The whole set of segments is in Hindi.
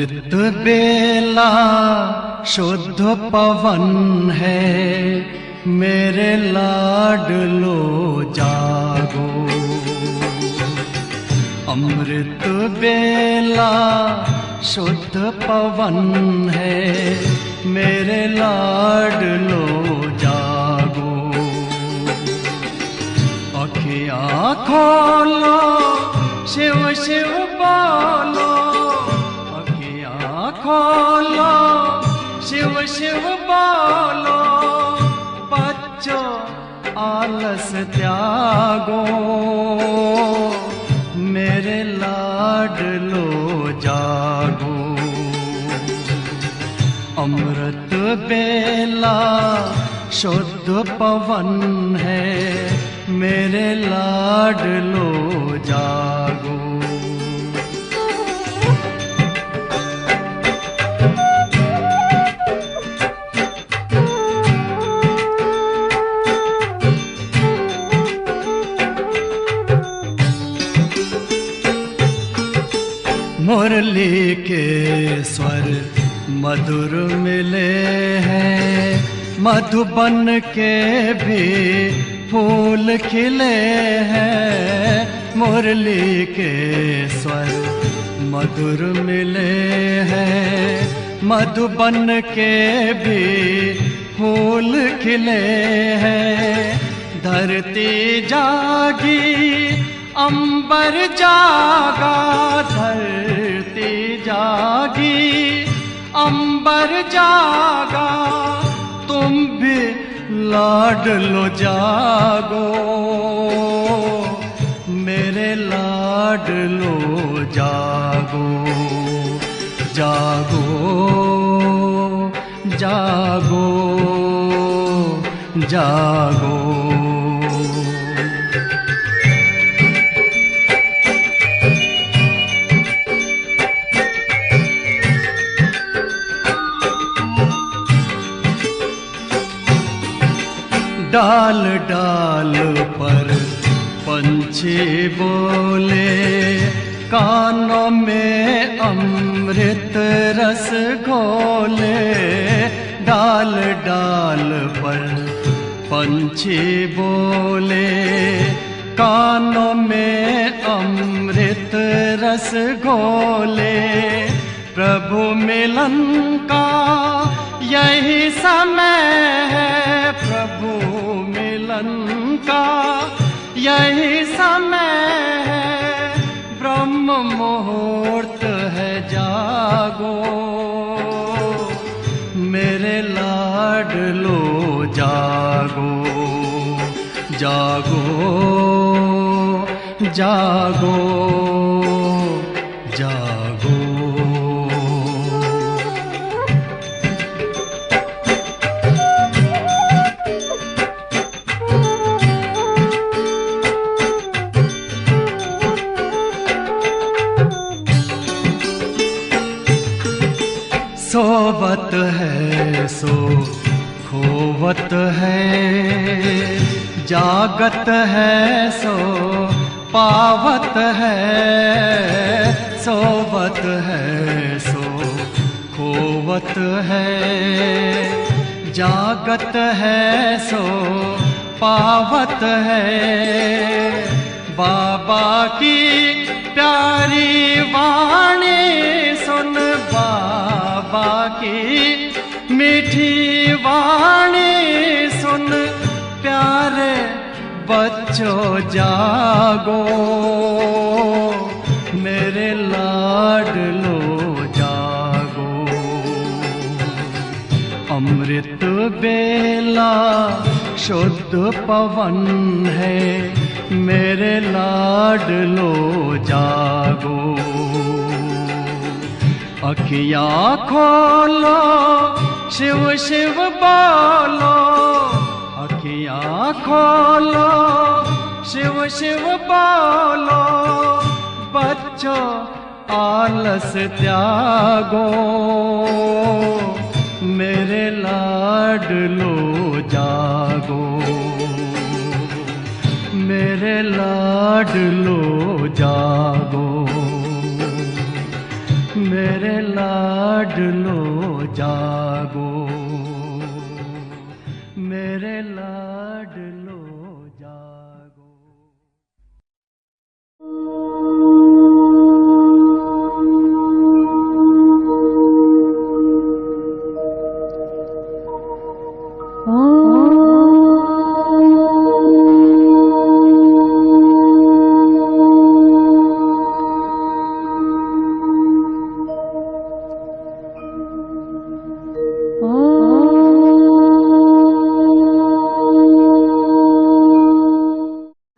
अमृत बेला शुद्ध पवन है, मेरे लाडलो जागो। अमृत बेला शुद्ध पवन है, मेरे लाडलो जागो। अखियाँ खोलो, शिव शिव बोलो, अखियाँ खोलो, शिव शिव बोलो। बच्चों आलस त्यागो, मेरे लाडलो जागो। अमृत बेला शुद्ध पवन है, मेरे लाडलो जागो। मुरली के स्वर मधुर मिले हैं, मधुबन के भी फूल खिले हैं। मुरली के स्वर मधुर मिले हैं, मधुबन के भी फूल खिले हैं। धरती जागी अंबर जागा, धरती जागी अंबर जागा। तुम भी लाडलो जागो, मेरे लाडलो जागो। जागो जागो जागो। डाल डाल पर पंछी बोले, कानों में अमृत रस घोले। डाल डाल पर पंछी बोले, कानों में अमृत रस घोले। प्रभु मिलन का यही समय है, प्रभु मिलन का यही समय है। ब्रह्म मुहूर्त है, जागो, मेरे लाडलो जागो। जागो जागो जागो। सोवत है सो खोवत है, जागत है सो पावत है। सोवत है सो खोवत है, जागत है सो पावत है। बाबा की प्यारी वाणी सुन, बाबा की मीठी वाणी सुन। प्यारे बच्चों जागो, मेरे लाडलो जागो। अमृत बेला शुद्ध पवन है, मेरे लाडलो जागो। अखियाँ खोलो, शिव शिव बोलो, अखियाँ खोलो, शिव शिव बोलो। बच्चों आलस त्यागो, मेरे लाडलो जागो। मेरे लाडलो जागो, मेरे लाडलो लाडलो जागो, मेरे लाडलो जागो।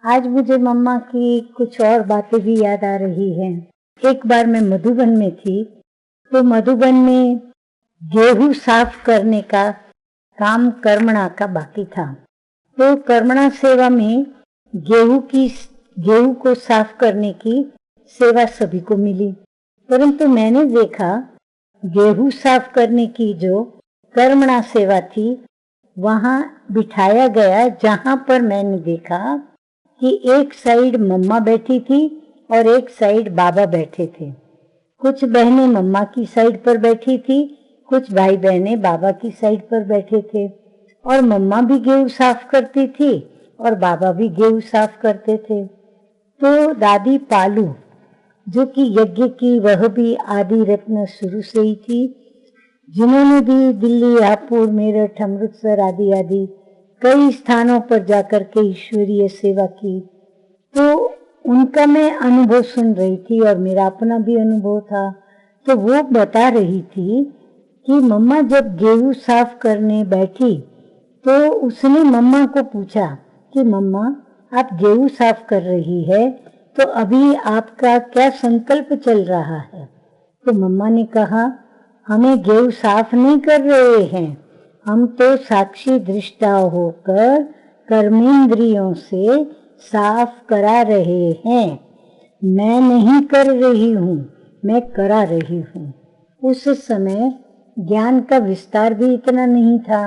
आज मुझे मम्मा की कुछ और बातें भी याद आ रही हैं। एक बार मैं मधुबन में थी, तो मधुबन में गेहूं साफ करने का काम कर्मणा का बाकी था। तो कर्मणा सेवा में गेहूं को साफ करने की सेवा सभी को मिली, परंतु मैंने देखा गेहूं साफ करने की जो कर्मणा सेवा थी वहां बिठाया गया, जहां पर मैंने देखा कि एक साइड मम्मा बैठी थी और एक साइड बाबा बैठे थे। कुछ बहनें मम्मा की साइड पर बैठी थी, कुछ भाई बहनें बाबा की साइड पर बैठे थे। और मम्मा भी गेहूं साफ करती थी और बाबा भी गेहूं साफ करते थे। तो दादी पालू, जो कि यज्ञ की, वह भी आदि रत्न शुरू से ही थी, जिन्होंने भी दिल्ली, हापुड़, मेरठ, अमृतसर आदि आदि कई स्थानों पर जाकर के ईश्वरीय सेवा की। तो उनका मैं अनुभव सुन रही थी और मेरा अपना भी अनुभव था। तो वो बता रही थी कि मम्मा जब गेहूं साफ करने बैठी तो उसने मम्मा को पूछा कि मम्मा, आप गेहूं साफ कर रही है तो अभी आपका क्या संकल्प चल रहा है? तो मम्मा ने कहा, हमें गेहूं साफ नहीं कर रहे हैं, हम तो साक्षी दृष्टा होकर कर्मेंद्रियों से साफ करा रहे हैं। मैं नहीं कर रही हूँ, मैं करा रही हूँ। उस समय ज्ञान का विस्तार भी इतना नहीं था,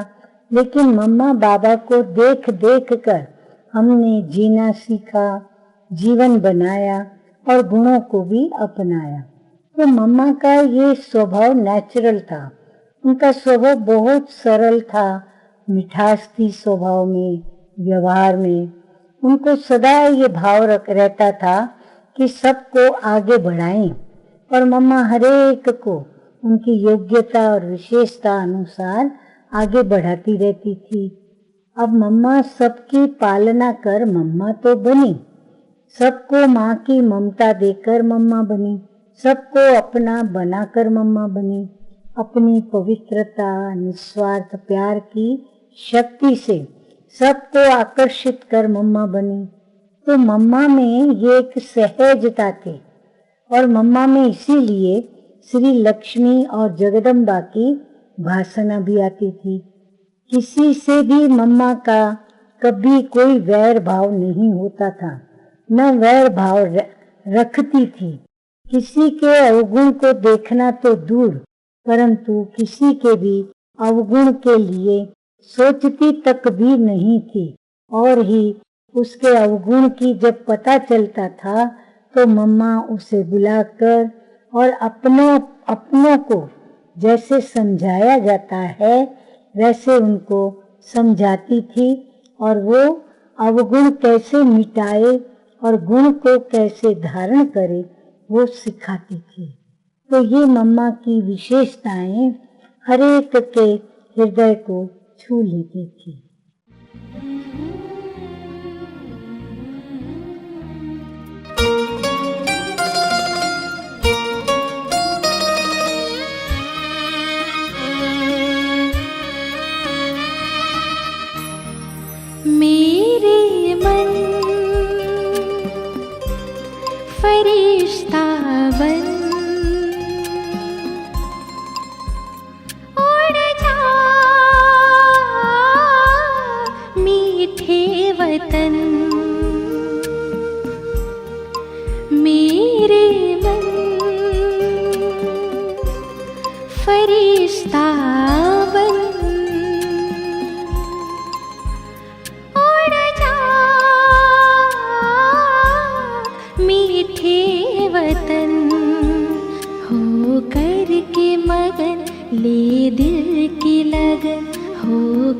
लेकिन मम्मा बाबा को देख देख कर हमने जीना सीखा, जीवन बनाया और गुणों को भी अपनाया। तो मम्मा का ये स्वभाव नेचुरल था। उनका स्वभाव बहुत सरल था, मिठास थी स्वभाव में, व्यवहार में। उनको सदा ये भाव रहता था कि सबको आगे बढ़ाएं, और मम्मा हरेक को उनकी योग्यता और विशेषता अनुसार आगे बढ़ाती रहती थी। अब मम्मा सबकी पालना कर मम्मा तो बनी, सबको माँ की ममता देकर मम्मा बनी, सबको अपना बनाकर मम्मा बनी। अपनी पवित्रता, निस्वार्थ प्यार की शक्ति से सबको आकर्षित कर मम्मा बनी। तो मम्मा में ये एक सहजता थी, और मम्मा में इसीलिए श्री लक्ष्मी और जगदम्बा की भाषणा भी आती थी। किसी से भी मम्मा का कभी कोई वैर भाव नहीं होता था, न वैर भाव रखती थी। किसी के अवगुण को देखना तो दूर, परंतु किसी के भी अवगुण के लिए सोचती तक भी नहीं थी। और ही उसके अवगुण की जब पता चलता था तो मम्मा उसे बुलाकर और अपनों को जैसे समझाया जाता है वैसे उनको समझाती थी, और वो अवगुण कैसे मिटाए और गुण को कैसे धारण करे वो सिखाती थी। तो ये मम्मा की विशेषताएं हर एक के हृदय को छू लेती थी। मेरे मन फरिश्ता बन उड़ जा मीठे वतन। मेरे मन फरिश्ता बन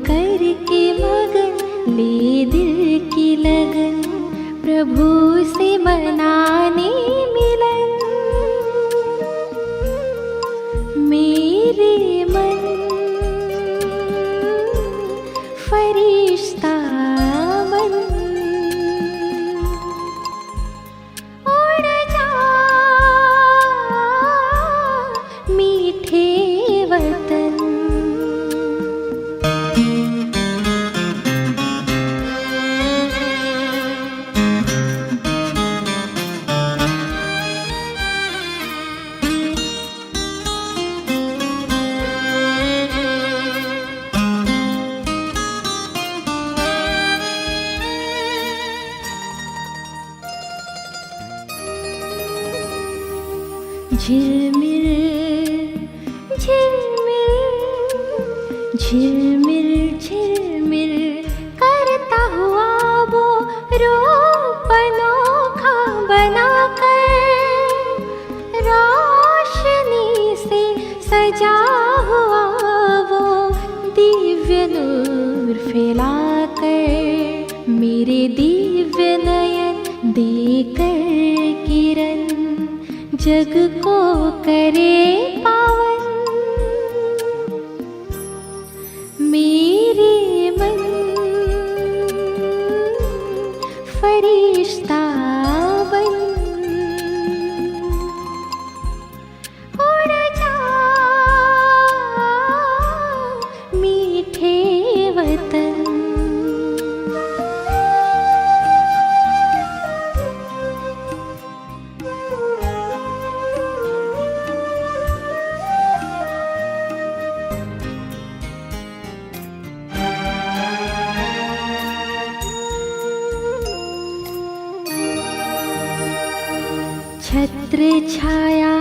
करके मगन ले दिल की लगन, प्रभु से मनाने मिलन। मेरे मन फरिश्ता बन उड़ जा मीठे वतन। झिलमिल झिलमिल झिलमिल झिलमिल करता हुआ वो रूप अनोखा बनाकर, रोशनी से सजा हुआ वो दिव्य नूर फैलाकर, मेरे दिव्य नयन देकर किरण जग को करे पावन। मेरे मन फरिश्ता बन उड़ जा मीठे वतन। छत्र छाया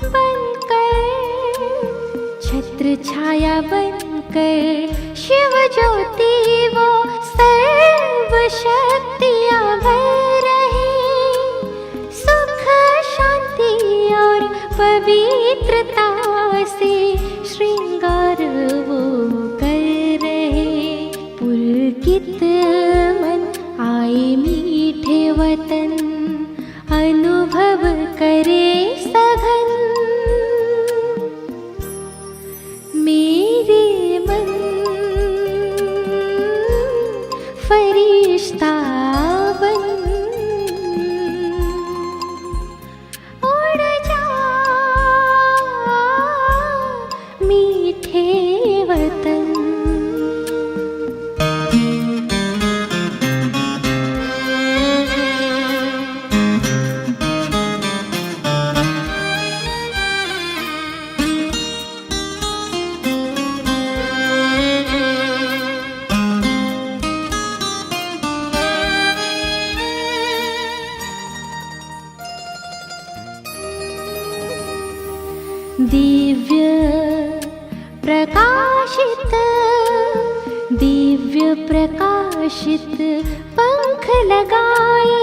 बनकर, छत्र छाया बनकर शिव ज्योति वो सर्व शक्तियाँ भर रहे, सुख शांति और पवित्रता से श्रृंगार वो कर रहे। पुलकित मन आए मीठे वतन, अनुभव करे सघन। मेरे मन फरिश्ता बन उड़ जा मीठे वतन। दिव्य प्रकाशित दिव्य प्रकाशित पंख लगाए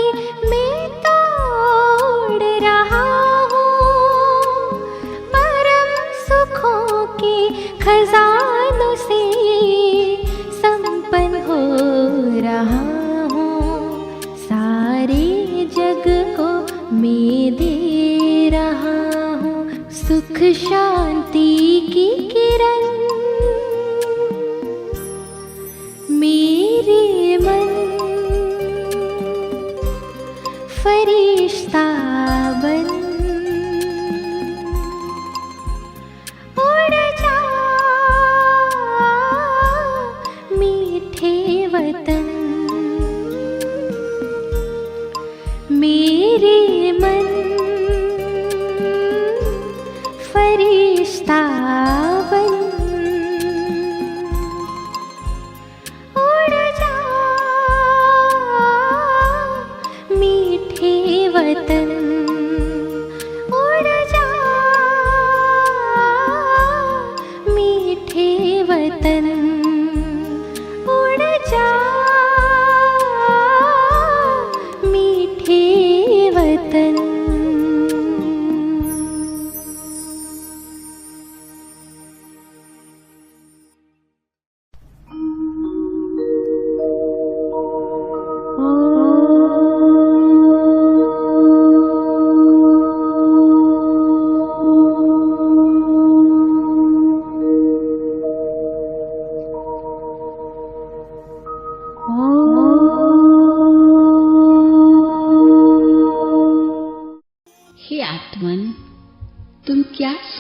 मैं तो उड़ रहा हूँ, परम सुखों के खजानों से संपन्न हो रहा हूँ। सारे जग को मैं दे रहा हूँ सुख शांति की किरण। मेरे मन फरिश्ता बन उड़ जा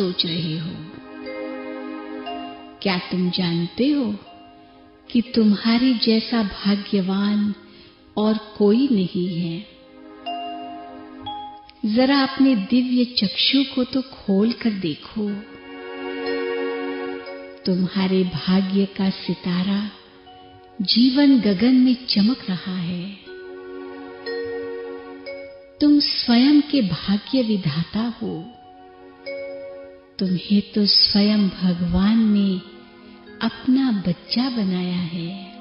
सोच रहे हो? क्या तुम जानते हो कि तुम्हारे जैसा भाग्यवान और कोई नहीं है? जरा अपने दिव्य चक्षु को तो खोल कर देखो। तुम्हारे भाग्य का सितारा जीवन गगन में चमक रहा है। तुम स्वयं के भाग्य विधाता हो। तुम्हें तो स्वयं भगवान ने अपना बच्चा बनाया है।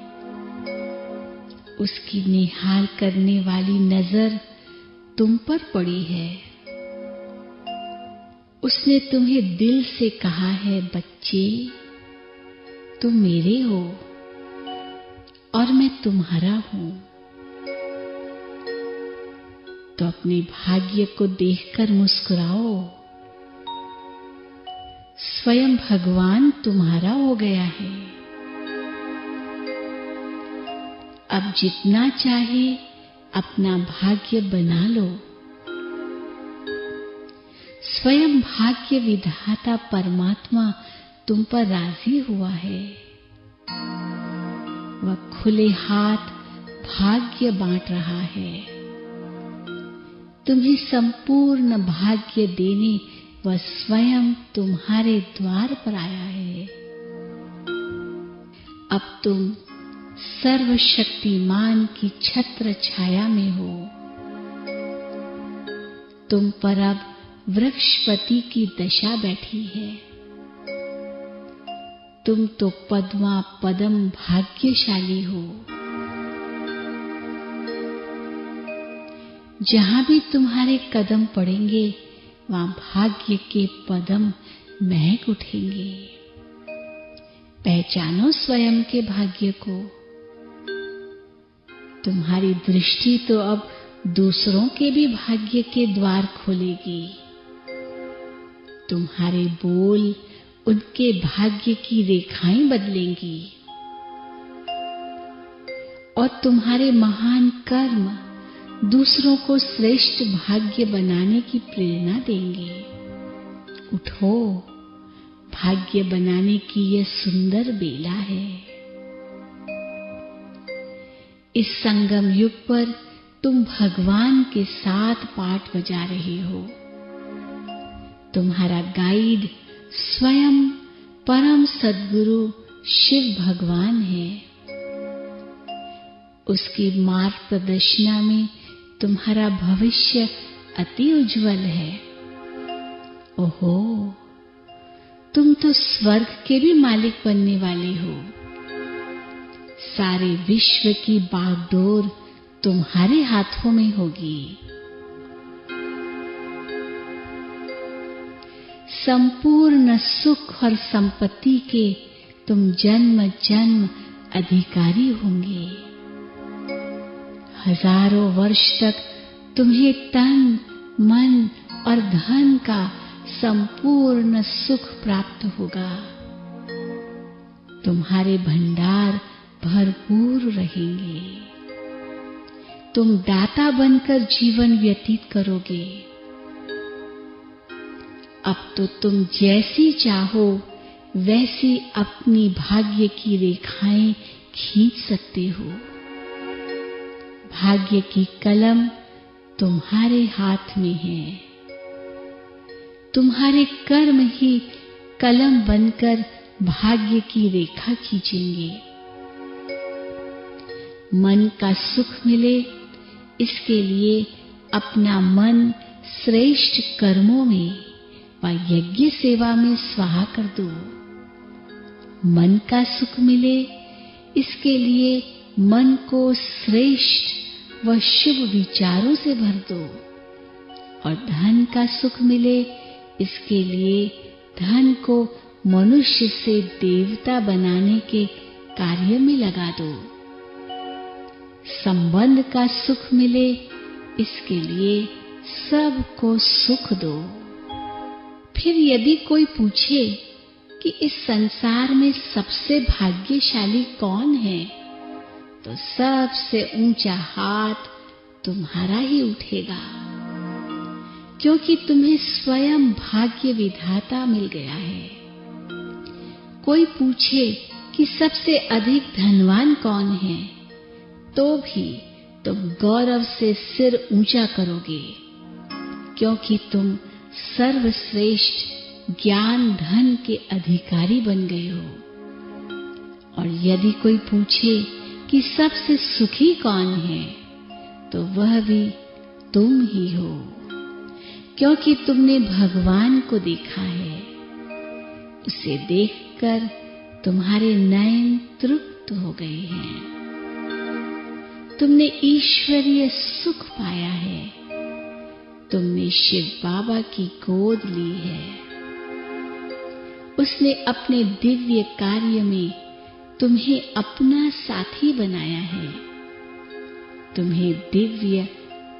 उसकी निहाल करने वाली नजर तुम पर पड़ी है। उसने तुम्हें दिल से कहा है, बच्चे तुम मेरे हो और मैं तुम्हारा हूं। तो अपने भाग्य को देखकर मुस्कुराओ। स्वयं भगवान तुम्हारा हो गया है। अब जितना चाहे अपना भाग्य बना लो। स्वयं भाग्य विधाता परमात्मा तुम पर राजी हुआ है। वह खुले हाथ भाग्य बांट रहा है। तुम्हें संपूर्ण भाग्य देने वह स्वयं तुम्हारे द्वार पर आया है। अब तुम सर्वशक्तिमान की छत्र छाया में हो। तुम पर अब वृक्षपति की दशा बैठी है। तुम तो पद्मा पदम भाग्यशाली हो। जहां भी तुम्हारे कदम पड़ेंगे वहां भाग्य के पदम महक उठेंगे। पहचानो स्वयं के भाग्य को। तुम्हारी दृष्टि तो अब दूसरों के भी भाग्य के द्वार खोलेगी। तुम्हारे बोल उनके भाग्य की रेखाएं बदलेंगी और तुम्हारे महान कर्म दूसरों को श्रेष्ठ भाग्य बनाने की प्रेरणा देंगे। उठो, भाग्य बनाने की यह सुंदर बेला है। इस संगम युग पर तुम भगवान के साथ पाठ बजा रहे हो। तुम्हारा गाइड स्वयं परम सद्गुरु शिव भगवान है। उसकी मार्ग प्रदर्शना में तुम्हारा भविष्य अति उज्जवल है। ओहो, तुम तो स्वर्ग के भी मालिक बनने वाले हो। सारे विश्व की बागडोर तुम्हारे हाथों में होगी। संपूर्ण सुख और संपत्ति के तुम जन्म जन्म अधिकारी होंगे। हजारों वर्ष तक तुम्हें तन मन और धन का संपूर्ण सुख प्राप्त होगा। तुम्हारे भंडार भरपूर रहेंगे। तुम दाता बनकर जीवन व्यतीत करोगे। अब तो तुम जैसी चाहो वैसी अपनी भाग्य की रेखाएं खींच सकते हो। भाग्य की कलम तुम्हारे हाथ में है। तुम्हारे कर्म ही कलम बनकर भाग्य की रेखा खींचेंगे। मन का सुख मिले इसके लिए अपना मन श्रेष्ठ कर्मों में व यज्ञ सेवा में स्वाहा कर दो। मन का सुख मिले इसके लिए मन को श्रेष्ठ व शुभ विचारों से भर दो और धन का सुख मिले इसके लिए धन को मनुष्य से देवता बनाने के कार्य में लगा दो। संबंध का सुख मिले इसके लिए सबको सुख दो। फिर यदि कोई पूछे कि इस संसार में सबसे भाग्यशाली कौन है, तो सबसे ऊंचा हाथ तुम्हारा ही उठेगा। क्योंकि तुम्हें स्वयं भाग्य विधाता मिल गया है। कोई पूछे कि सबसे अधिक धनवान कौन है, तो भी तुम गौरव से सिर ऊंचा करोगे, क्योंकि तुम सर्वश्रेष्ठ ज्ञान धन के अधिकारी बन गए हो। और यदि कोई पूछे कि सबसे सुखी कौन है, तो वह भी तुम ही हो, क्योंकि तुमने भगवान को देखा है। उसे देखकर तुम्हारे नयन तृप्त हो गए हैं। तुमने ईश्वरीय सुख पाया है। तुमने शिव बाबा की गोद ली है। उसने अपने दिव्य कार्य में तुम्हें अपना साथी बनाया है। तुम्हें दिव्य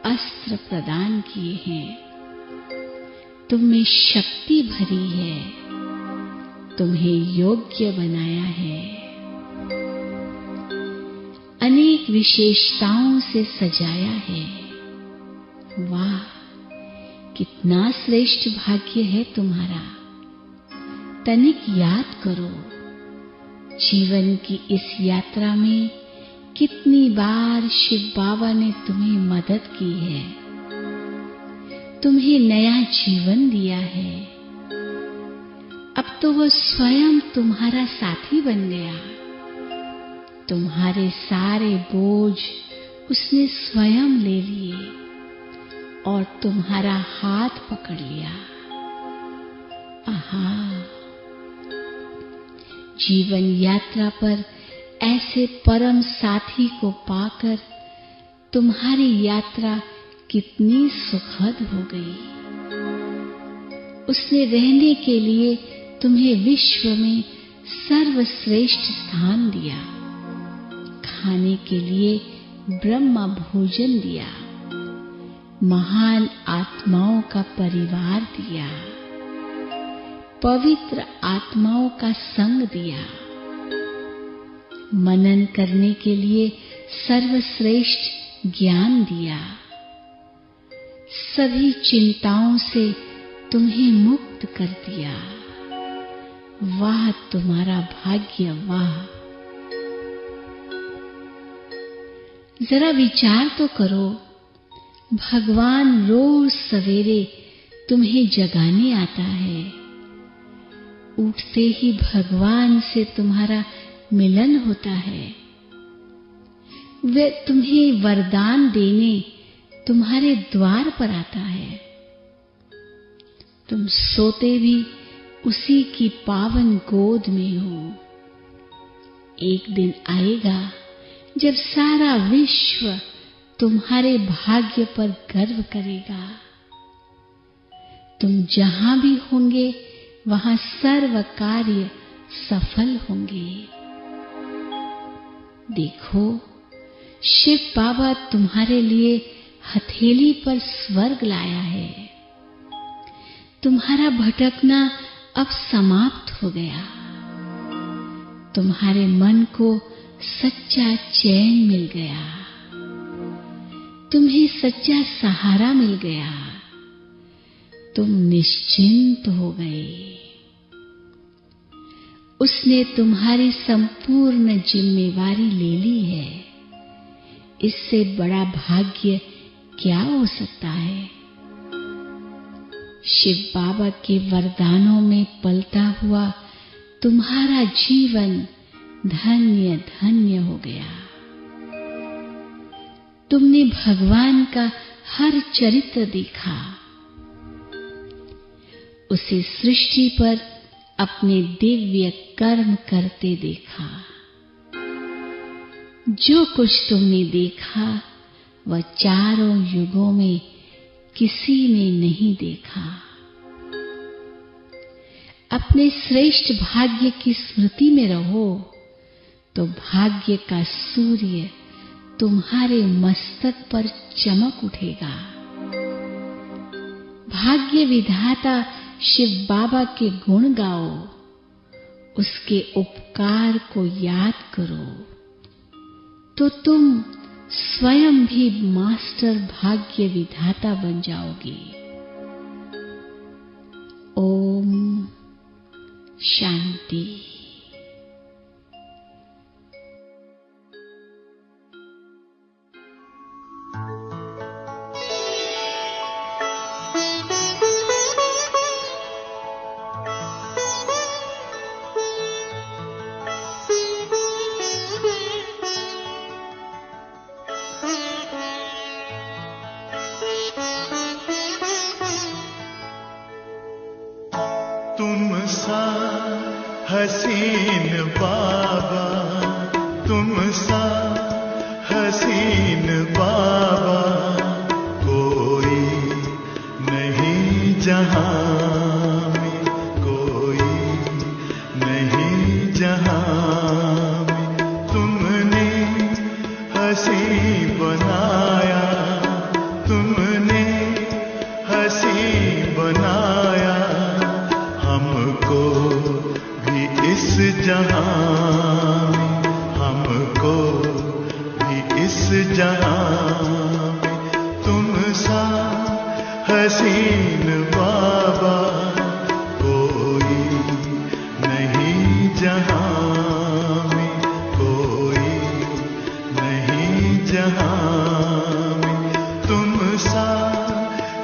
अस्त्र प्रदान किए हैं। तुम में शक्ति भरी है। तुम्हें योग्य बनाया है। अनेक विशेषताओं से सजाया है। वाह, कितना श्रेष्ठ भाग्य है तुम्हारा। तनिक याद करो, जीवन की इस यात्रा में कितनी बार शिव बाबा ने तुम्हें मदद की है, तुम्हें नया जीवन दिया है। अब तो वह स्वयं तुम्हारा साथी बन गया। तुम्हारे सारे बोझ उसने स्वयं ले लिए और तुम्हारा हाथ पकड़ लिया। आहा, जीवन यात्रा पर ऐसे परम साथी को पाकर तुम्हारी यात्रा कितनी सुखद हो गई। उसने रहने के लिए तुम्हें विश्व में सर्वश्रेष्ठ स्थान दिया, खाने के लिए ब्रह्म भोजन दिया, महान आत्माओं का परिवार दिया, पवित्र आत्माओं का संग दिया, मनन करने के लिए सर्वश्रेष्ठ ज्ञान दिया, सभी चिंताओं से तुम्हें मुक्त कर दिया। वाह तुम्हारा भाग्य, वाह। जरा विचार तो करो, भगवान रोज सवेरे तुम्हें जगाने आता है। उठते ही भगवान से तुम्हारा मिलन होता है। वे तुम्हें वरदान देने तुम्हारे द्वार पर आता है। तुम सोते भी उसी की पावन गोद में हो। एक दिन आएगा जब सारा विश्व तुम्हारे भाग्य पर गर्व करेगा। तुम जहां भी होंगे वहां सर्व कार्य सफल होंगे। देखो, शिव बाबा तुम्हारे लिए हथेली पर स्वर्ग लाया है। तुम्हारा भटकना अब समाप्त हो गया। तुम्हारे मन को सच्चा चैन मिल गया। तुम्हें सच्चा सहारा मिल गया। तुम निश्चिंत हो गए। उसने तुम्हारी संपूर्ण जिम्मेवारी ले ली है। इससे बड़ा भाग्य क्या हो सकता है? शिव बाबा के वरदानों में पलता हुआ तुम्हारा जीवन धन्य धन्य हो गया। तुमने भगवान का हर चरित्र देखा। उसे सृष्टि पर अपने दिव्य कर्म करते देखा। जो कुछ तुमने देखा वह चारों युगों में किसी ने नहीं देखा। अपने श्रेष्ठ भाग्य की स्मृति में रहो तो भाग्य का सूर्य तुम्हारे मस्तक पर चमक उठेगा। भाग्य विधाता शिव बाबा के गुण गाओ, उसके उपकार को याद करो, तो तुम स्वयं भी मास्टर भाग्य विधाता बन जाओगे। शांति। तुम सा हसीन बाबा, तुम सा हसीन बाबा, कोई नहीं जहां में, कोई नहीं जहां में। तुमने हसी बनाया, तुमने हसी बनाया, हमको भी इस जहां में, हमको भी इस जहां में। तुम सा हसीन बाबा, कोई नहीं जहां में, कोई नहीं जहां में। तुम सा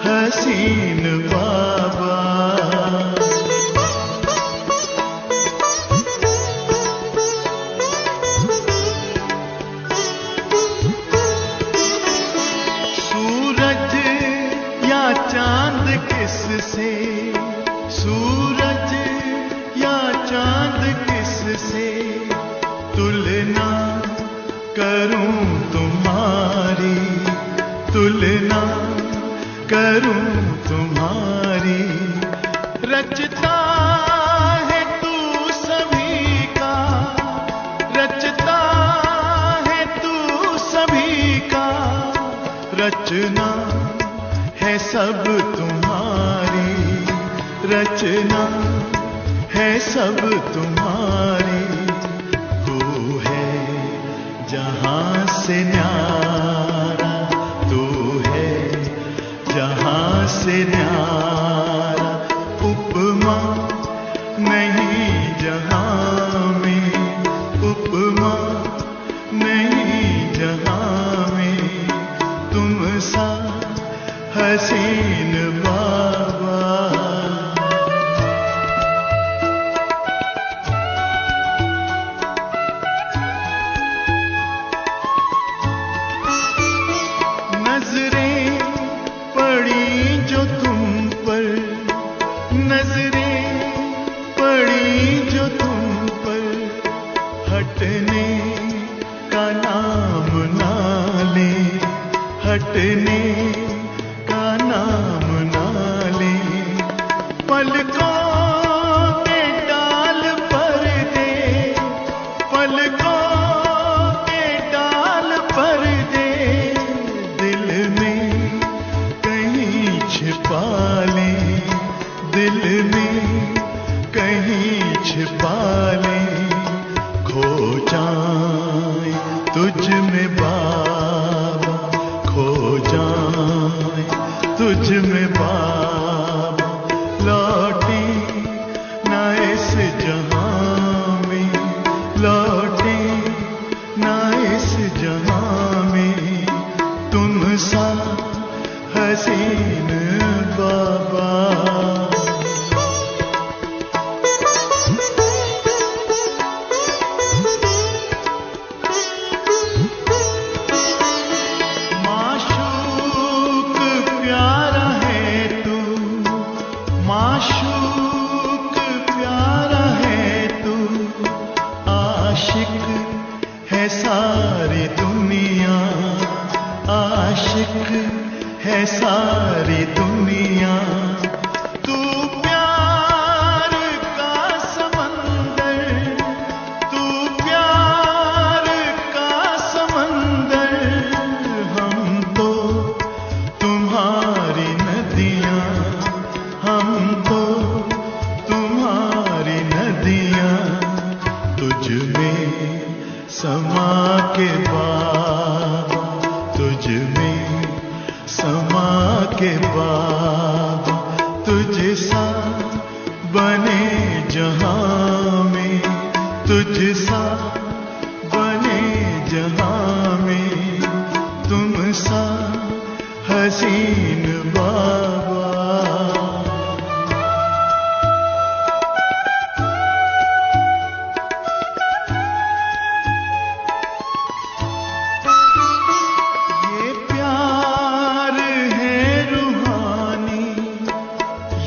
हसीन बाबा। चांद किससे, सूरज या चांद किससे तुलना करूं तुम्हारी, तुलना करूं तुम्हारी। रचता है तू सभी का, रचता है तू सभी का, रचना है सब तुम्हारी, रचना है सब तुम्हारी। तू है जहां से न्यारा, तू है जहां से न्यारा। उपमा नहीं जहां में, उपमा नहीं जहां में। तुम सा हसीन बाबा। नजरें पड़ी जो तुम पर, नजरें पड़ी जो तुम पर, हटने का नाम ना ले, हटने का नाम ना ले। पलकों के डाल पर दे, पलकों के डाल पर दे, दिल में कहीं छिपा ले, दिल में कहीं छिपा ले। खो जाए तुझ में बाबा, खो जाए तुझ में बाबा। लौटे ना इस जहां में, लौटे ना इस जहां में। तुम सा हसीन बाबा। माशूक प्यारा है तू, आशिक है सारी दुनिया, आशिक है सारी दुनिया। तू प्यार का समंदर, तू प्यार का समंदर। हम तो तुम्हारी नदियां, हम तो तुम्हारी नदियां। तुझ में समा के बाबा, तुझ में समा के बाबा। तुझ सा बने जहां हसीन बाबा। ये प्यार है रूहानी,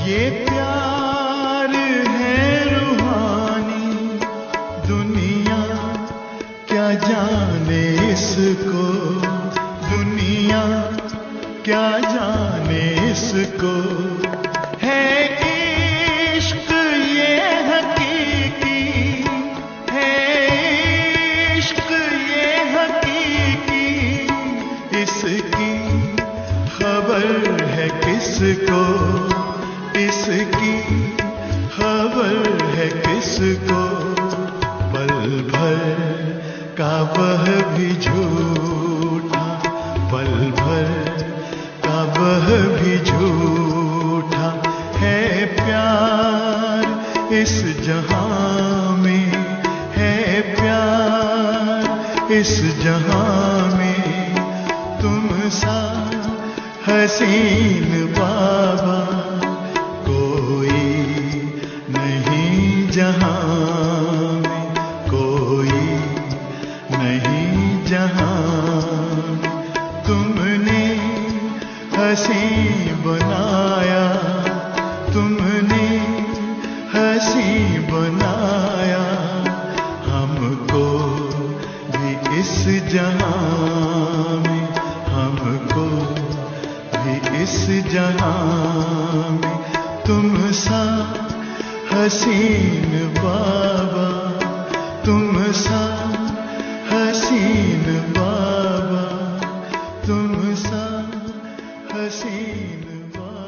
ये प्यार है रूहानी, दुनिया क्या जाने इसको, दुनिया क्या जाने इसको। है इश्क ये हकीकी, है इश्क ये हकीकी, इसकी खबर है किसको, इसकी खबर है किसको। पल भर का वह भी झूठा, पल भर का वह भी झूठा है। प्यार इस जहां में है, प्यार इस जहां में तुम सा हसीन बाबा कोई नहीं जहां में, कोई नहीं जहां। तुमने हंसी बनाया, तुमने हंसी बनाया हमको भी इस जहां में, हमको भी इस जहां में। तुम सा हसीन बाबा, तुम सा हसीन बाबा, तुम सा हसीन बाबा।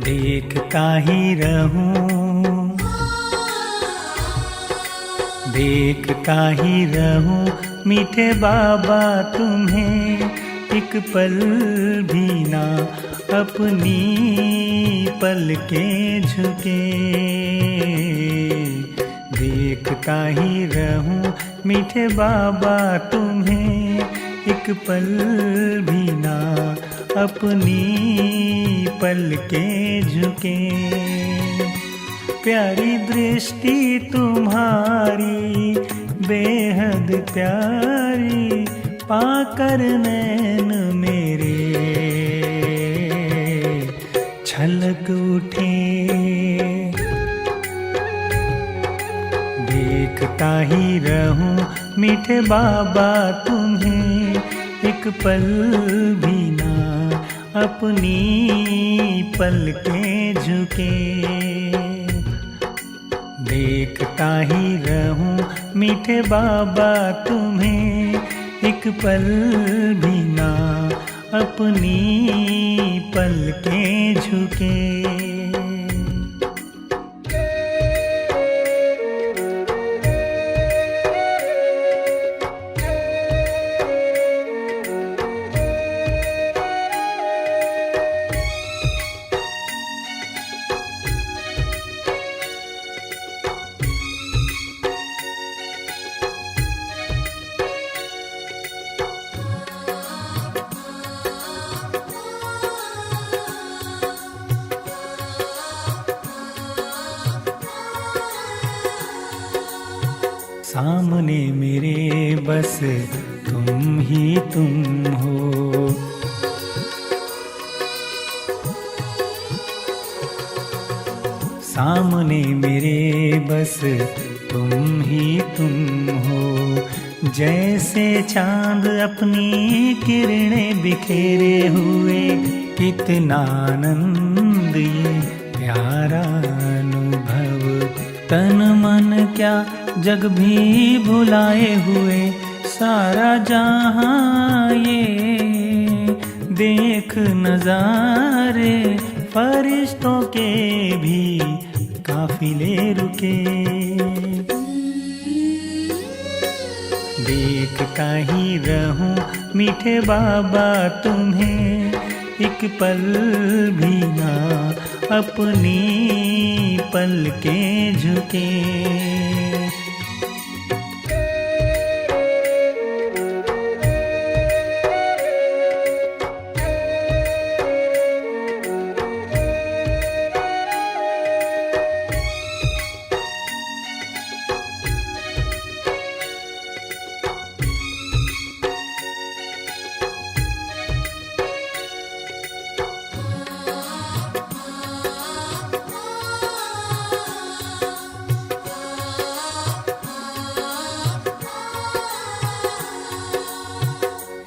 देखता ही रहूं, देखता ही रहूं मीठे बाबा तुम्हें, एक पल भी ना अपनी पलकें झुके। देखता ही रहूं मीठे बाबा तुम्हें, एक पल भी ना अपनी पलकें झुके। प्यारी दृष्टि तुम्हारी बेहद प्यारी, पाकर नैन मेरे छलक उठे। देखता ही रहूं मीठे बाबा तुम्हें, एक पल भी ना अपनी पलकें झुके। देखता ही रहूं मीठे बाबा तुम्हें, एक पल भी ना अपनी पलकें झुके। सामने मेरे बस तुम ही तुम हो, सामने मेरे बस तुम ही तुम हो। जैसे चांद अपनी किरणें बिखेरे हुए कितना आनंद ये प्यारा अनुभव, तन मन क्या जग भी भुलाए हुए, सारा जहां ये देख नजारे, फरिश्तों के भी काफिले रुके। देखता ही रहूं मीठे बाबा तुम्हें, एक पल भी ना अपनी पल के झुके।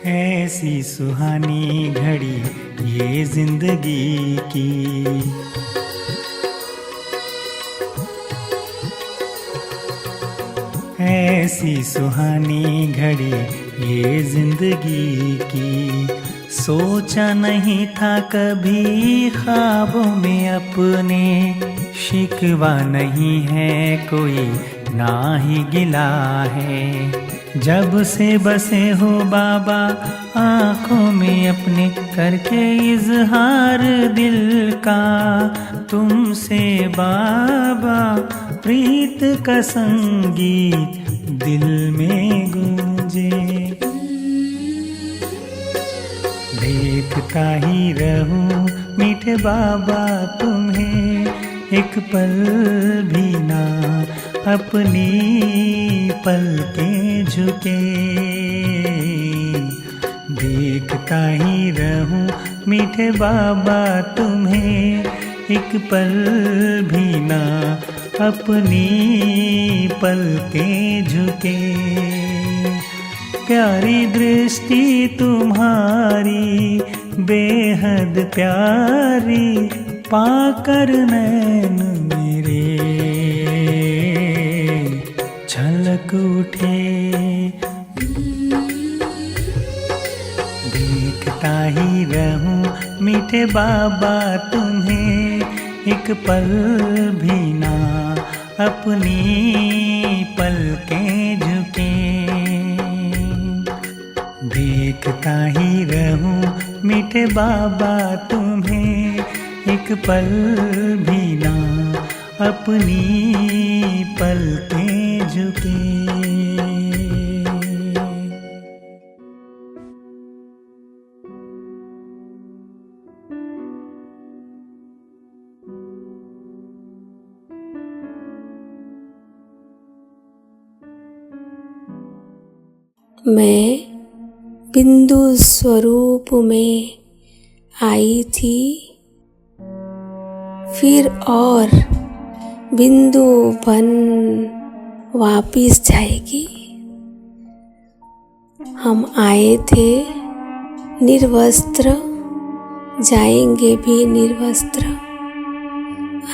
ऐसी सुहानी घड़ी ये जिंदगी की, ऐसी सुहानी घड़ी ये जिंदगी की, सोचा नहीं था कभी ख्वाबों में अपने, शिकवा नहीं है कोई ना ही गिला है, जब से बसे हो बाबा आँखों में अपने, करके इजहार दिल का तुमसे बाबा, प्रीत का संगीत दिल में गूंजे। देखता ही रहूं मीठे बाबा तुम्हें, एक पल भी ना अपनी पल के झुके। देखता ही रहूं मीठे बाबा तुम्हें, एक पल भी ना अपनी पल के झुके। प्यारी दृष्टि तुम्हारी बेहद प्यारी, पाकर नैन मेरे छलक उठे। देखता ही रहूं मीठे बाबा तुम्हें, एक पल भी ना अपनी पल के झुके। देखता ही रहूं मीठे बाबा तुम्हें, एक पल भी ना अपनी पल के झुके। मैं बिंदु स्वरूप में आई थी, फिर और बिंदु बन वापिस जाएगी। हम आए थे निर्वस्त्र, जाएंगे भी निर्वस्त्र,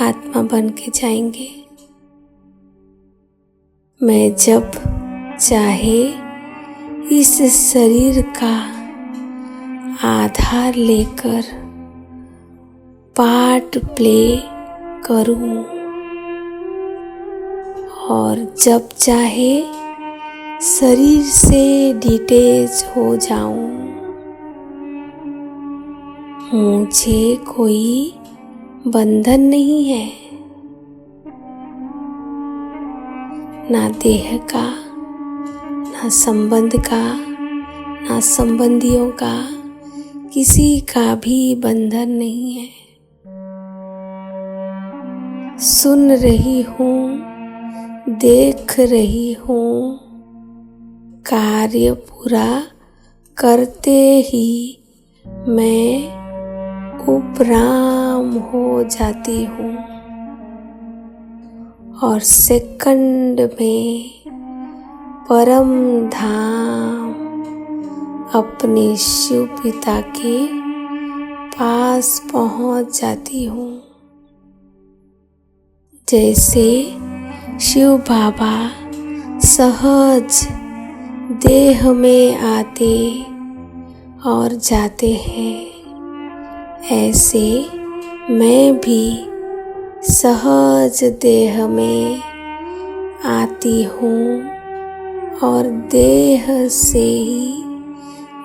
आत्मा बन के जाएंगे। मैं जब चाहे इस शरीर का आधार लेकर पार्ट प्ले करूं, और जब चाहे शरीर से डिटैच हो जाऊं। मुझे कोई बंधन नहीं है, ना देह का, ना संबंध का, ना संबंधियों का, किसी का भी बंधन नहीं है। सुन रही हूँ, देख रही हूँ, कार्य पूरा करते ही मैं उपराम हो जाती हूँ, और सेकंड में परम धाम अपने शिव पिता के पास पहुंच जाती हूँ। जैसे शिव बाबा सहज देह में आते और जाते हैं, ऐसे मैं भी सहज देह में आती हूँ और देह से ही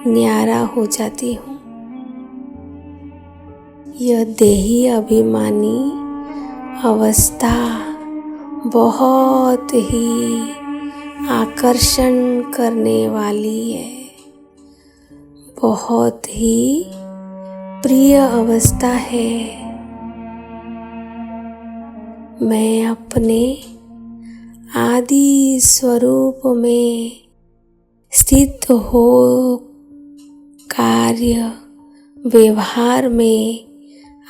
न्यारा हो जाती हूँ। यह देही अभिमानी अवस्था बहुत ही आकर्षण करने वाली है, बहुत ही प्रिय अवस्था है। मैं अपने आदि स्वरूप में स्थित हो कार्य व्यवहार में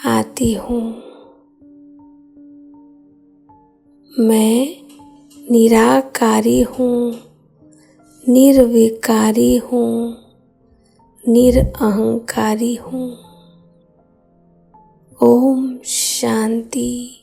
आती हूँ। मैं निराकारी हूँ, निर्विकारी हूँ, निरअहंकारी हूँ। ओम शांति।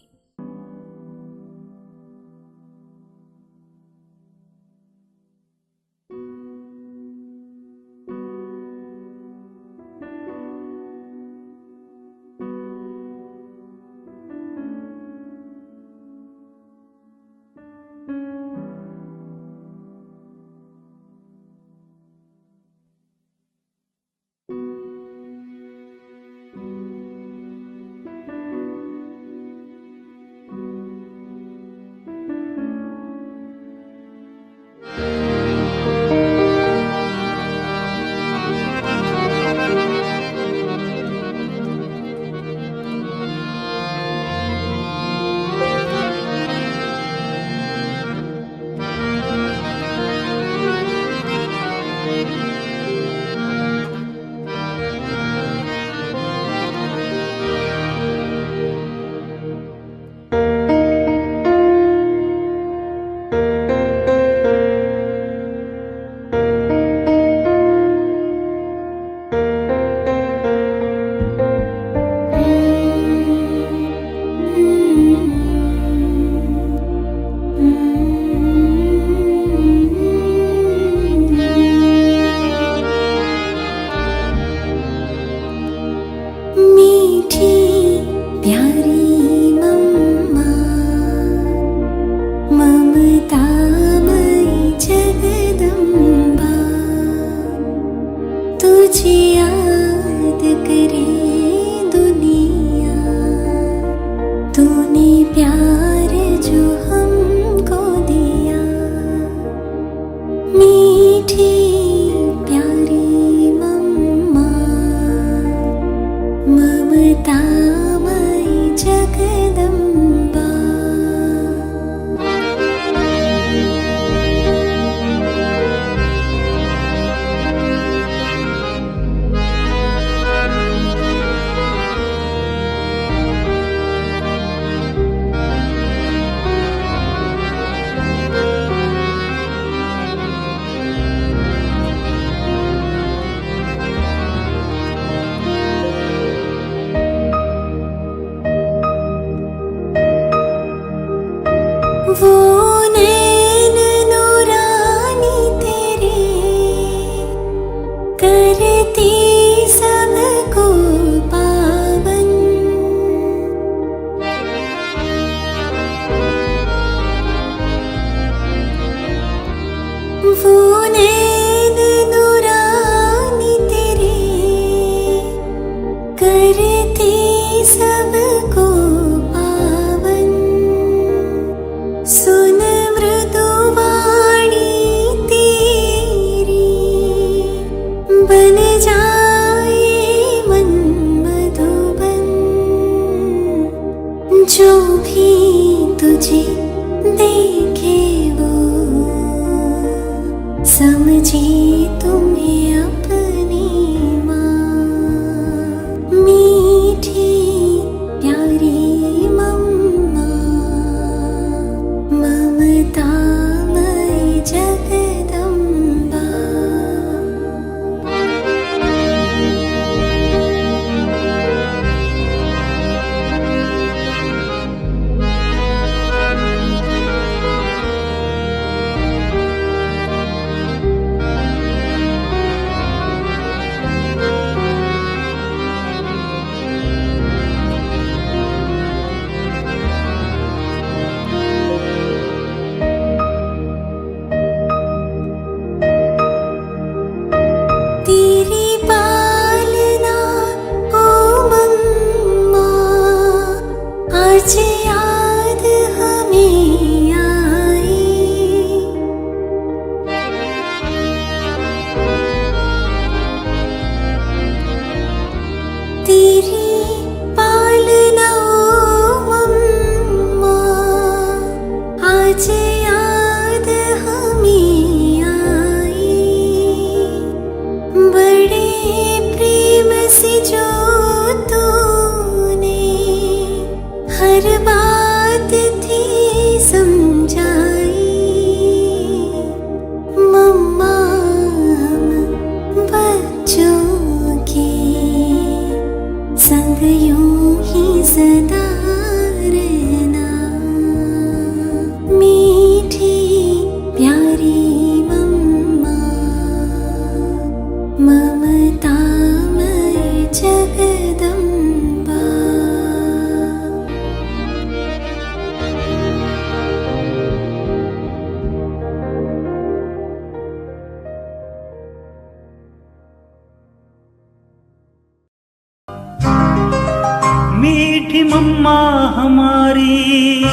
मीठी मम्मा हमारी,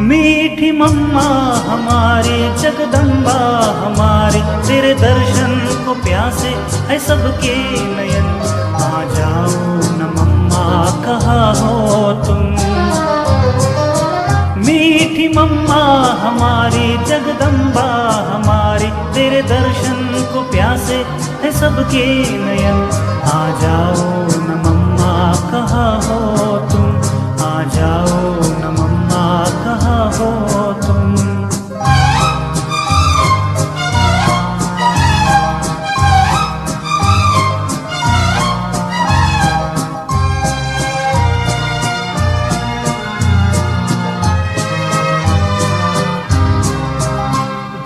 मीठी मम्मा हमारी, जगदम्बा हमारी, तेरे दर्शन को प्यासे है सबके नयन। आ जाओ न मम्मा कहाँ हो तुम, मीठी मम्मा हमारी, जगदम्बा हमारी, तेरे दर्शन को प्यासे है सबके नयन। आ जाओ न मम्मा कहाँ हो तुम, आ जाओ न मम्मा कहाँ हो तुम।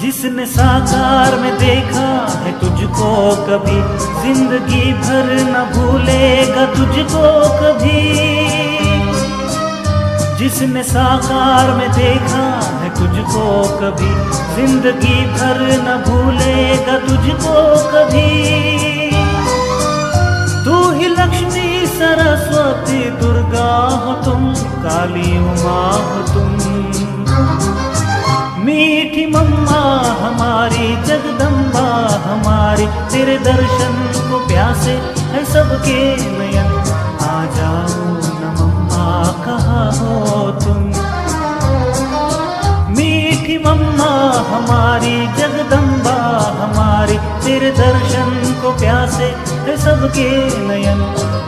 जिसने साकार में देखा है तुझको कभी, जिंदगी भर न भूलेगा तुझको कभी। जिसने साकार में देखा है तुझको कभी, जिंदगी भर न भूलेगा तुझको कभी। तू ही लक्ष्मी सरस्वती दुर्गा हो तुम, काली उमा हो तुम। मीठी मम्मा हमारी, जगदम्बा हमारी, तेरे दर्शन को प्यासे है सबके नयन। आ जाओ न मम्मा कहाँ हो तुम, मीठी मम्मा हमारी, जगदम्बा हमारी, तेरे दर्शन को प्यासे है सबके नयन।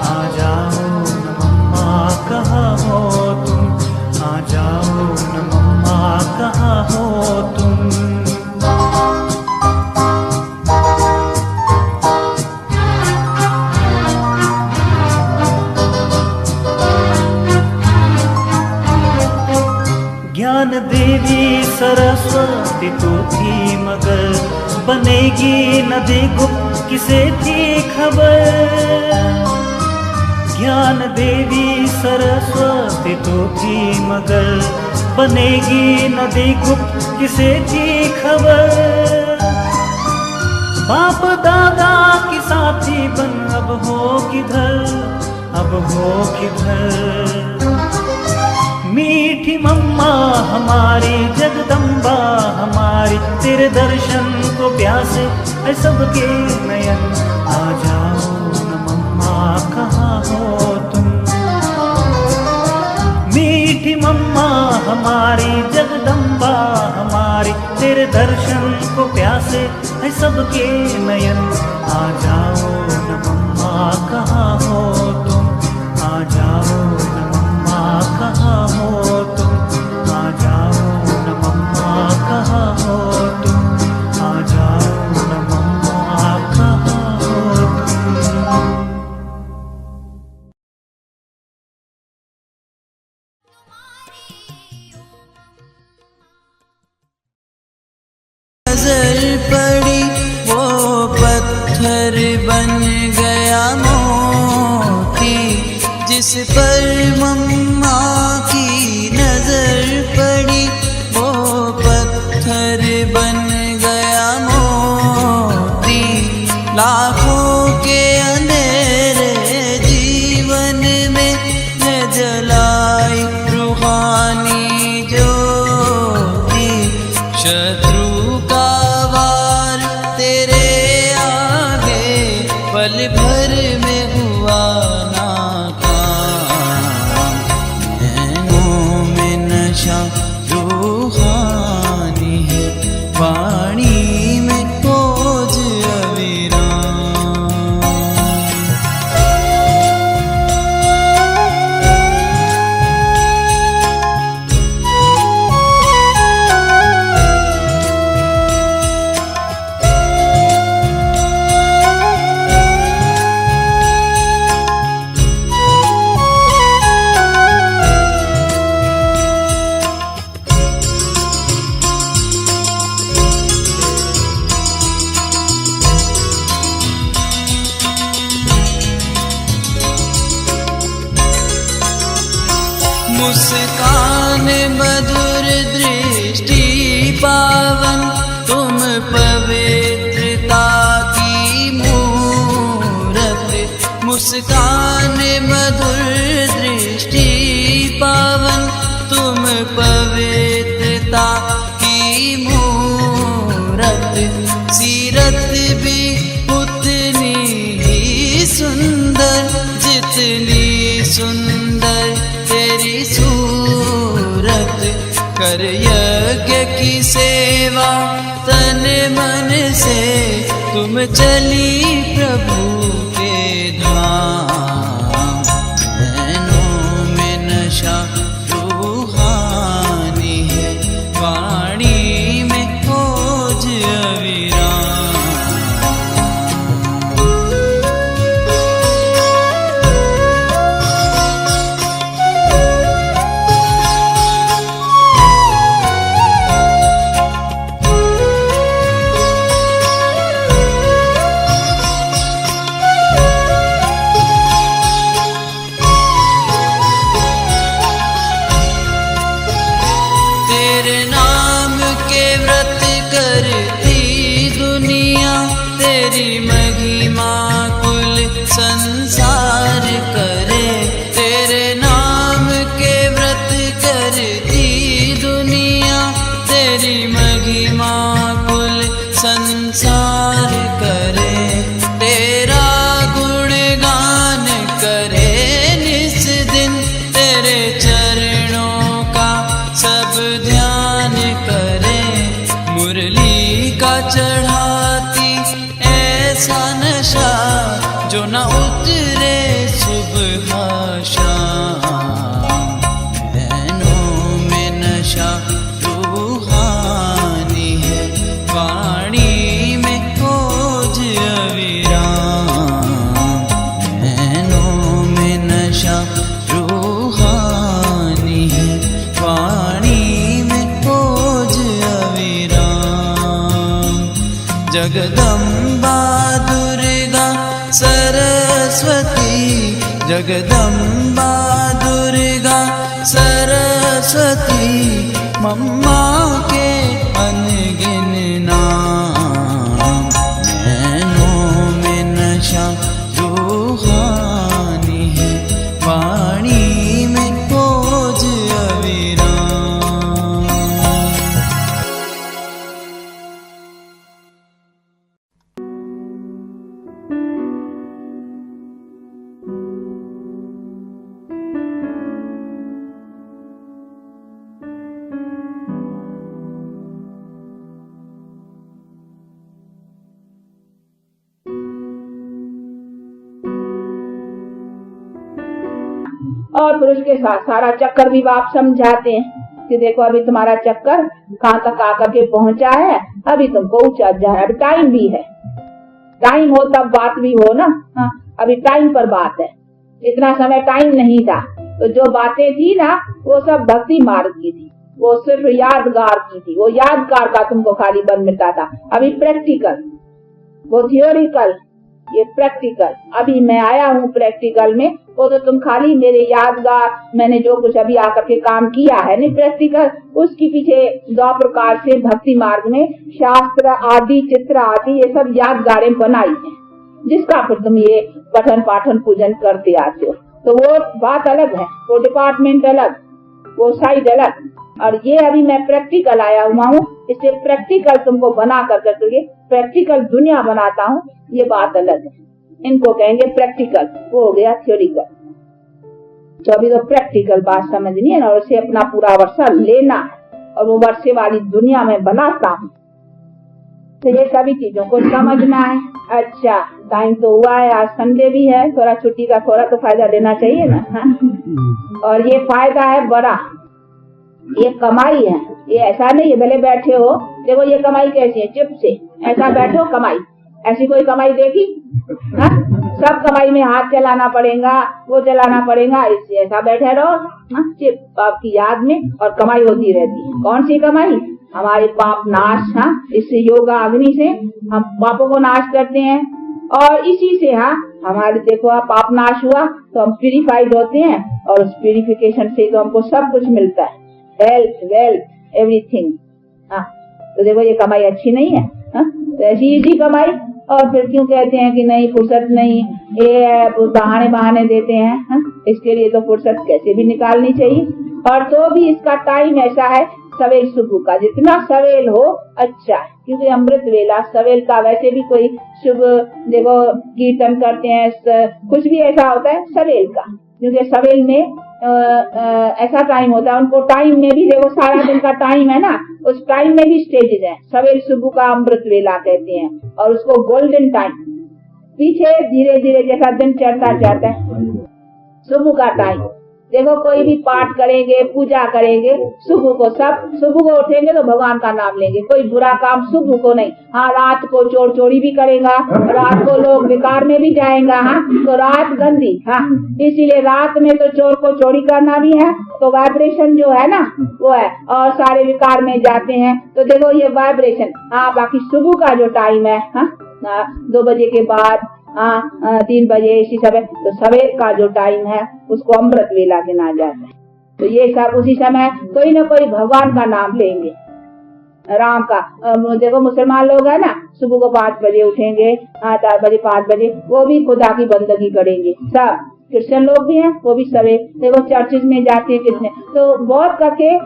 आ जाओ न मम्मा कहाँ हो तुम, आ जाओ न मम्मा कहाँ हो तुम। ज्ञान देवी सरस्वती तू थी मगर, बनेगी नदी गुप्त किसे थी खबर। ज्ञान देवी सरस्वती तो थी मगर, बनेगी नदी गुप्त किसे थी खबर। बाप दादा की साथी बन अब हो किधर, अब हो किधर। मीठी मम्मा हमारी, जगदम्बा हमारी, तेरे दर्शन को प्यासे है सबके नयन। आ जाओ न मम्मा कहाँ हो तुम, मीठी मम्मा हमारी, जगदम्बा हमारी, तेरे दर्शन को प्यासे है सबके नयन। आ जाओ न मम्मा कहाँ हो तुम, आ जाओ न मम्मा कहाँ हो तुम, आ जाओ न मम्मा कहाँ हो तुम, आ जाओ न मम्मा कहाँ हो तुम। नजर पड़ी वो पत्थर बन गया मोती, जिस पर मम्मा की नजर पड़ी वो पत्थर बन गया मोती। लाखों के अंधेरे जीवन में न जलाई रूहानी ज्योति। शत्रु का वार तेरे आगे पल भर में हुआ नाकाम। नैनों में नशा रूहानी है, वाणी में खोज अविराम। मुस्कान मधुर दृष्टि पावन, तुम पवित्रता की मूरत। मुस्कान मधुर दृष्टि भी उतनी ही सुंदर, जितनी सुंदर तेरी सूरत। कर यज्ञ की सेवा तन मन से, तुम चली प्रभु के धाम। नैनों में नशा रूहानी है, वाणी में खोज अविराम। तेरे नाम के व्रत करती दुनिया, तेरी महिमा कुल संसार करे। तेरे नाम के व्रत करती दुनिया, तेरी महिमा कुल संसार करे। तेरा गुणगान करे निस दिन, तेरे चरणों का सब ध्यान करे। मुरली का चढ़ाती ऐसा नशा, जो न उतरे सुबह शाम। नैनों में नशा रूहानी है, वाणी में खोज अविराम। नैनों में नशा रूहानी है, वाणी में खोज अविराम। जगदम्बा दुर्गा सरस्वती, जगदम्बा दुर्गा सरस्वती, मम्मा के अनगिन नाम। नैनों में नशा रूहानी है, वाणी में खोज अविराम। और फिर उसके साथ सारा चक्कर भी आप समझाते हैं कि देखो अभी तुम्हारा चक्कर कहाँ तक आकर के पहुंचा है, अभी तुमको ऊंचा जा है, अभी टाइम भी है। टाइम हो तब बात भी हो ना। हाँ, अभी टाइम पर बात है, इतना समय टाइम नहीं था। तो जो बातें थी ना वो सब भक्ति मार्ग की थी, वो सिर्फ यादगार की थी। वो यादगार का तुमको खाली बन मिलता था। अभी प्रैक्टिकल, वो थियोरिकल, ये प्रैक्टिकल। अभी मैं आया हूँ प्रैक्टिकल में, वो तो तुम खाली मेरे यादगार, मैंने जो कुछ अभी आकर के काम किया है नहीं प्रैक्टिकल, उसके पीछे 2 प्रकार से भक्ति मार्ग में शास्त्र आदि, चित्र आदि, ये सब यादगारें बनाई हैं, जिसका फिर तुम ये पठन पाठन पूजन करते आते हो। तो वो बात अलग है, वो डिपार्टमेंट अलग, वो साइड अलग। और ये अभी मैं प्रैक्टिकल आया हुआ हूँ, इससे प्रैक्टिकल तुमको बना करके प्रैक्टिकल दुनिया बनाता हूँ, ये बात अलग है। इनको कहेंगे प्रैक्टिकल, वो हो गया थ्योरिकल। तो अभी तो प्रैक्टिकल बात समझनी है और उसे अपना पूरा वर्षा लेना है, और वो वर्षे वाली दुनिया में बनाता हूँ। तो ये सभी चीजों को समझना है। अच्छा, टाइम तो हुआ है, आज संडे भी है, थोड़ा छुट्टी का थोड़ा तो फायदा लेना चाहिए ना। और ये फायदा है बड़ा, ये कमाई है, ये ऐसा नहीं है भले बैठे हो। देखो ये कमाई कैसी है, चुप से ऐसा बैठो कमाई, ऐसी कोई कमाई देखी? हा? सब कमाई में हाथ चलाना पड़ेगा, वो चलाना पड़ेगा, इससे ऐसा बैठे रहो चिप आपकी याद में, और कमाई होती रहती है। कौन सी कमाई? हमारे पाप नाश। हाँ, इससे योगा अग्नि से हम पापों को नाश करते हैं, और इसी से हमारे देखो पाप नाश हुआ तो हम प्यूरिफाइड होते हैं, और उस प्यूरिफिकेशन से तो हमको सब कुछ मिलता है, हेल्थ, वेल्थ, एवरीथिंग। तो देखो ये कमाई अच्छी नहीं है। तो ऐसी इसी कमाई, और फिर क्यों कहते हैं कि नहीं फुर्सत नहीं, ये बहाने देते हैं। इसके लिए तो फुर्सत कैसे भी निकालनी चाहिए। और तो भी इसका टाइम ऐसा है सवेल सुबह का, जितना सवेल हो अच्छा है। क्योंकि अमृत वेला सवेल का वैसे भी कोई शुभ देखो कीर्तन करते हैं, कुछ भी ऐसा होता है सवेल का, क्योंकि सवेल में ऐसा टाइम होता है। उनको टाइम में भी देखो सारा दिन का टाइम है ना, उस टाइम में भी स्टेजेस है। सवेल सुबह का अमृत वेला कहते हैं और उसको गोल्डन टाइम। पीछे धीरे धीरे जैसा दिन चढ़ता जाता है, सुबह का टाइम देखो कोई भी पाठ करेंगे, पूजा करेंगे, सुबह को सब सुबह को उठेंगे तो भगवान का नाम लेंगे। कोई बुरा काम सुबह को नहीं। हाँ, रात को चोर चोरी भी करेगा, रात को लोग विकार में भी जाएगा। हाँ, तो रात गंदी। हाँ, इसीलिए रात में तो चोर को चोरी करना भी है, तो वाइब्रेशन जो है ना वो है, और सारे विकार में जाते हैं। तो देखो ये वाइब्रेशन। हाँ, बाकी सुबह का जो टाइम है, हाँ 2 बजे के बाद 3 बजे इसी समय, तो सवेर का जो टाइम है उसको अमृत वेला गिना जाता है। तो ये सब उसी समय कोई न कोई भगवान का नाम लेंगे, राम का। देखो मुसलमान लोग है ना, सुबह को 5 बजे उठेंगे, 4 बजे 5 बजे वो भी खुदा की बंदगी करेंगे। सब क्रिश्चियन लोग भी हैं, वो भी सवेर देखो चर्चेज में जाते हैं कितने। तो बहुत करके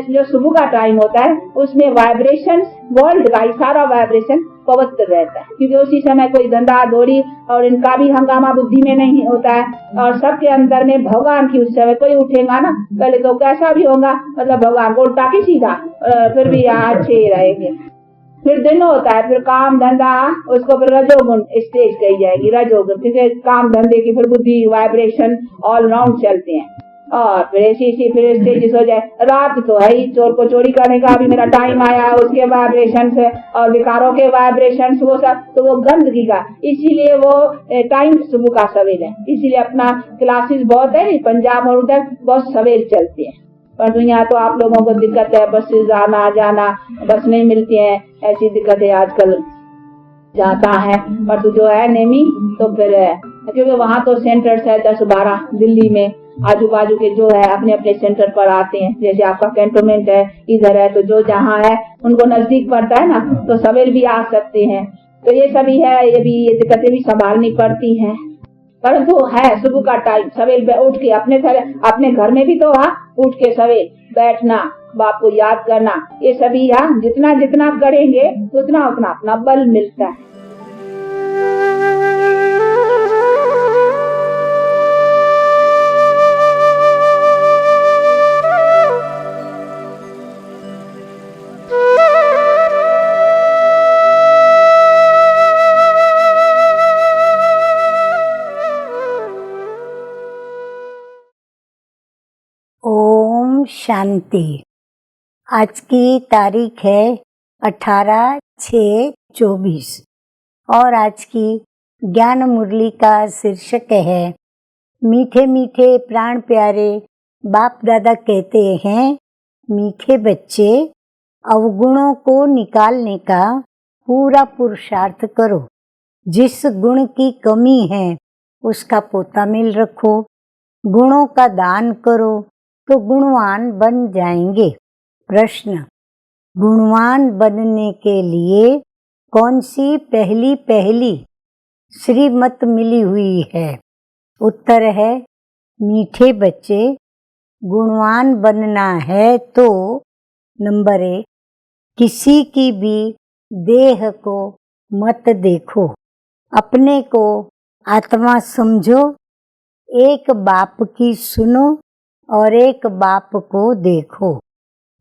जो सुबह का टाइम होता है उसमें वाइब्रेशन, वर्ल्ड का सारा वाइब्रेशन पवित्र रहता है, क्योंकि उसी समय कोई धंधा दौड़ी और इनका भी हंगामा बुद्धि में नहीं होता है, और सबके अंदर में भगवान की उस समय कोई उठेगा ना, पहले तो कैसा भी होगा, मतलब भगवान को उल्टा की सीधा, फिर भी यहाँ अच्छे रहेंगे। फिर दिन होता है, फिर काम धंधा, उसको फिर रजोगुण स्टेज कही जाएगी, रजोगुण, क्योंकि काम धंधे की फिर बुद्धि वाइब्रेशन ऑल राउंड चलते हैं। और फिर ऐसी फिर स्टेजेस हो जाए। रात तो है ही, चोर को चोरी करने का भी मेरा टाइम आया है, उसके वाइब्रेशन से और विकारों के वाइब्रेशन वो सब, तो वो गंदगी का, इसीलिए वो टाइम सुबह का सवेर है। इसीलिए अपना क्लासेस बहुत है, पंजाब और उधर बहुत सवेर चलते हैं। पर यहाँ तो आप लोगों को दिक्कत है, बस आना जाना, बस नहीं मिलती है, ऐसी दिक्कत है आजकल जाता है। पर तो जो है नेमी तो फिर क्योंकि वहाँ तो सेंटर्स है 10-12 दिल्ली में, आजू बाजू के जो है अपने अपने सेंटर पर आते हैं। जैसे आपका कैंटोनमेंट है इधर है, तो जो जहाँ है उनको नजदीक पड़ता है ना, तो सवेर भी आ सकते हैं। तो ये सभी है, ये दिक्कतें भी संभालनी पड़ती हैं, परंतु है सुबह का टाइम सवेर उठ के अपने घर में भी तो उठ के सवेर बैठना, बाप को याद करना, ये सभी जितना जितना करेंगे उतना उतना अपना बल मिलता है। ओम शांति। आज की तारीख है 18/6/24 और आज की ज्ञान मुरली का शीर्षक है मीठे मीठे प्राण प्यारे बाप दादा कहते हैं, मीठे बच्चे अवगुणों को निकालने का पूरा पुरुषार्थ करो। जिस गुण की कमी है उसका पोता मिल रखो, गुणों का दान करो तो गुणवान बन जाएंगे। प्रश्न, गुणवान बनने के लिए कौन सी पहली श्रीमत मिली हुई है? उत्तर है, मीठे बच्चे गुणवान बनना है तो नंबर 1, किसी की भी देह को मत देखो, अपने को आत्मा समझो, एक बाप की सुनो और एक बाप को देखो,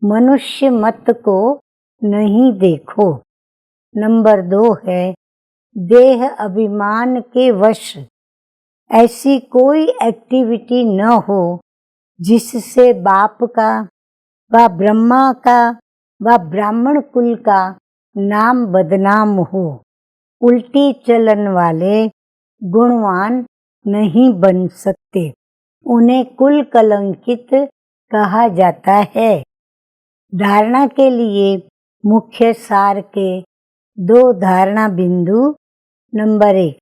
मनुष्य मत को नहीं देखो। नंबर 2 है, देह अभिमान के वश ऐसी कोई एक्टिविटी न हो जिससे बाप का व ब्रह्मा का व ब्राह्मण कुल का नाम बदनाम हो। उल्टी चलन वाले गुणवान नहीं बन सकते, उन्हें कुल कलंकित कहा जाता है। धारणा के लिए मुख्य सार के 2 धारणा बिंदु। नंबर 1,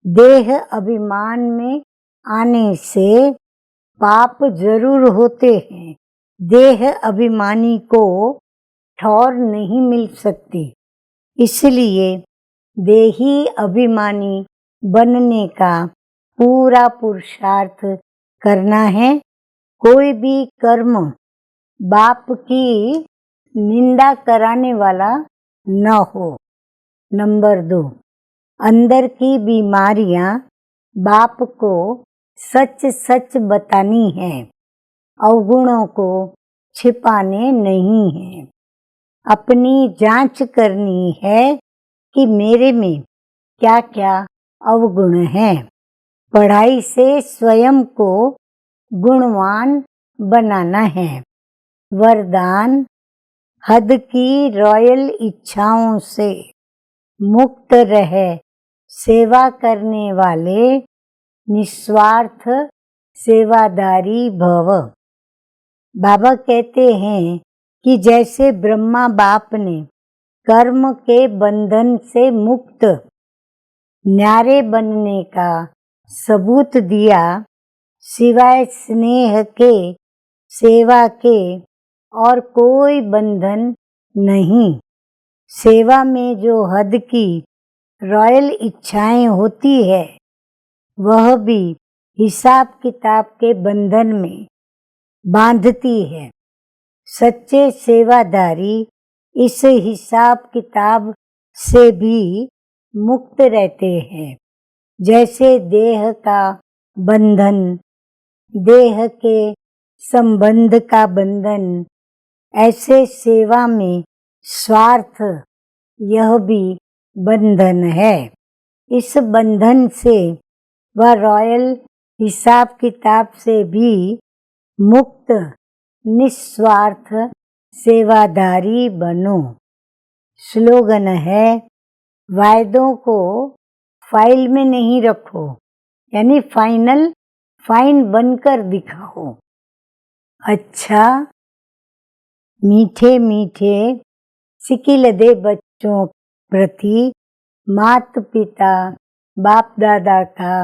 देह अभिमान में आने से पाप जरूर होते हैं। देह अभिमानी को ठौर नहीं मिल सकती, इसलिए देही अभिमानी बनने का पूरा पुरुषार्थ करना है। कोई भी कर्म बाप की निंदा कराने वाला न हो। नंबर 2, अंदर की बीमारियां बाप को सच सच बतानी है, अवगुणों को छिपाने नहीं है। अपनी जांच करनी है कि मेरे में क्या क्या अवगुण हैं। पढ़ाई से स्वयं को गुणवान बनाना है। वरदान, हद की रॉयल इच्छाओं से मुक्त रहे सेवा करने वाले निस्वार्थ सेवादारी भव। बाबा कहते हैं कि जैसे ब्रह्मा बाप ने कर्म के बंधन से मुक्त न्यारे बनने का सबूत दिया, सिवाय स्नेह के सेवा के और कोई बंधन नहीं। सेवा में जो हद की रॉयल इच्छाएं होती है, वह भी हिसाब किताब के बंधन में बांधती है। सच्चे सेवादारी इस हिसाब किताब से भी मुक्त रहते हैं। जैसे देह का बंधन, देह के संबंध का बंधन, ऐसे सेवा में स्वार्थ यह भी बंधन है। इस बंधन से वह रॉयल हिसाब किताब से भी मुक्त निस्वार्थ सेवादारी बनो। स्लोगन है, वायदों को फाइल में नहीं रखो, यानी फाइनल फाइन बनकर दिखाओ। अच्छा, मीठे मीठे सिकिलदे बच्चों प्रति माता पिता बाप दादा का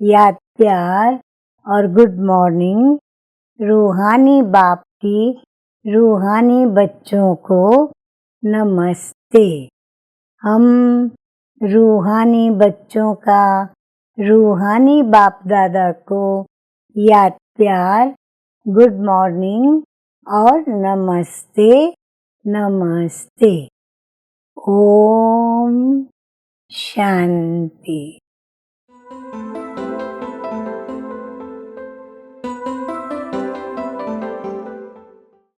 याद प्यार और गुड मॉर्निंग। रूहानी बाप की रूहानी बच्चों को नमस्ते। हम रूहानी बच्चों का रूहानी बाप दादा को याद प्यार, गुड मॉर्निंग और नमस्ते नमस्ते। ओम शांति।